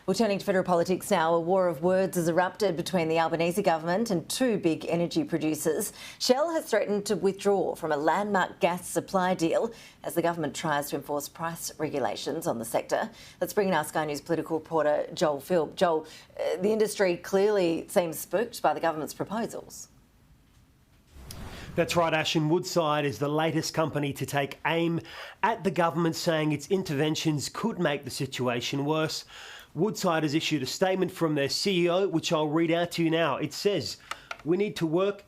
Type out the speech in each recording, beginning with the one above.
Well, turning to federal politics now, a war of words has erupted between the Albanese government and two big energy producers. Shell has threatened to withdraw from a landmark gas supply deal as the government tries to enforce price regulations on the sector. Let's bring in our Sky News political reporter Joel Philp. Joel, the industry clearly seems spooked by the government's proposals. That's right, Ash, and Woodside is the latest company to take aim at the government, saying its interventions could make the situation worse. Woodside has issued a statement from their CEO, which I'll read out to you now. It says, "We need to work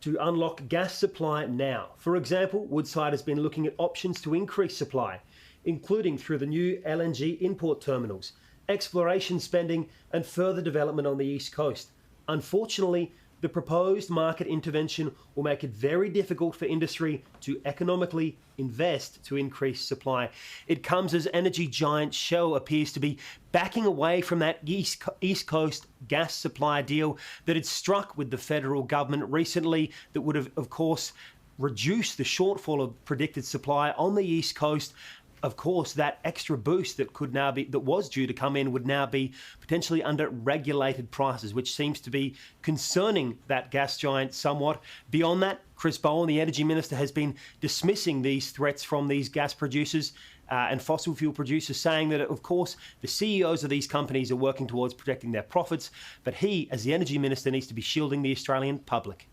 to unlock gas supply now. For example, Woodside has been looking at options to increase supply, including through the new LNG import terminals, exploration spending and further development on the East Coast. Unfortunately, the proposed market intervention will make it very difficult for industry to economically invest to increase supply." It comes as energy giant Shell appears to be backing away from that East Coast gas supply deal that it struck with the federal government recently that would have, of course, reduced the shortfall of predicted supply on the East Coast. Of course, that extra boost that was due to come in would now be potentially under regulated prices, which seems to be concerning that gas giant somewhat. Beyond that, Bowen, the Energy Minister, has been dismissing these threats from these gas producers and fossil fuel producers, saying that, of course, the CEOs of these companies are working towards protecting their profits, but he, as the Energy Minister, needs to be shielding the Australian public.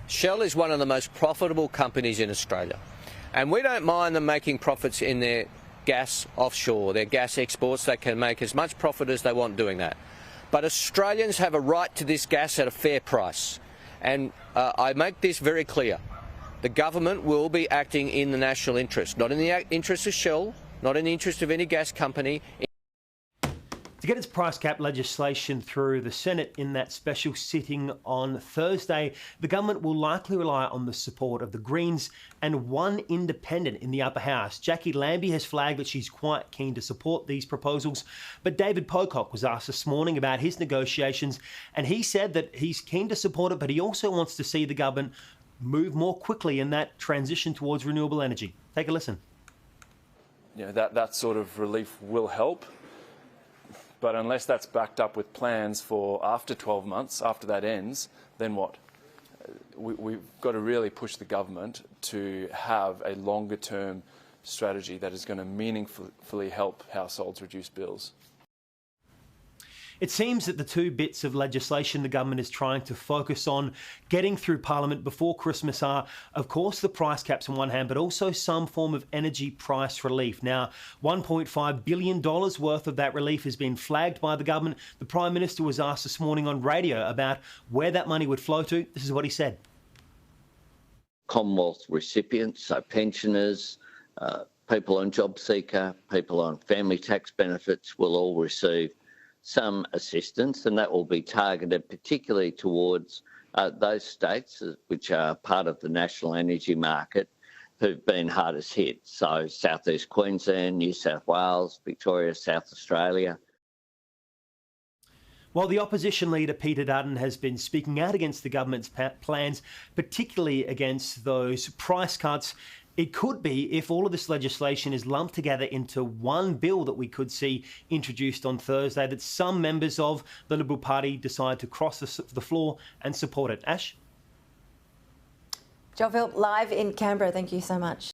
Shell is one of the most profitable companies in Australia. And we don't mind them making profits in their gas offshore, their gas exports. They can make as much profit as they want doing that. But Australians have a right to this gas at a fair price. And I make this very clear. The government will be acting in the national interest, not in the interest of Shell, not in the interest of any gas company. To get its price cap legislation through the Senate in that special sitting on Thursday, the government will likely rely on the support of the Greens and one independent in the upper house. Jackie Lambie has flagged that she's quite keen to support these proposals, but David Pocock was asked this morning about his negotiations, and he said that he's keen to support it, but he also wants to see the government move more quickly in that transition towards renewable energy. Take a listen. You know, that sort of relief will help. But unless that's backed up with plans for after 12 months, after that ends, then what? We've got to really push the government to have a longer-term strategy that is going to meaningfully help households reduce bills. It seems that the two bits of legislation the government is trying to focus on getting through Parliament before Christmas are, of course, the price caps on one hand, but also some form of energy price relief. Now, $1.5 billion worth of that relief has been flagged by the government. The Prime Minister was asked this morning on radio about where that money would flow to. This is what he said. Commonwealth recipients, so pensioners, people on job seeker, people on family tax benefits will all receive some assistance, and that will be targeted particularly towards those states which are part of the national energy market who've been hardest hit. So South East Queensland, New South Wales, Victoria, South Australia. While the opposition leader Peter Dutton has been speaking out against the government's plans, particularly against those price cuts, it could be, if all of this legislation is lumped together into one bill that we could see introduced on Thursday, that some members of the Liberal Party decide to cross the floor and support it. Ash? Joel Philp, live in Canberra. Thank you so much.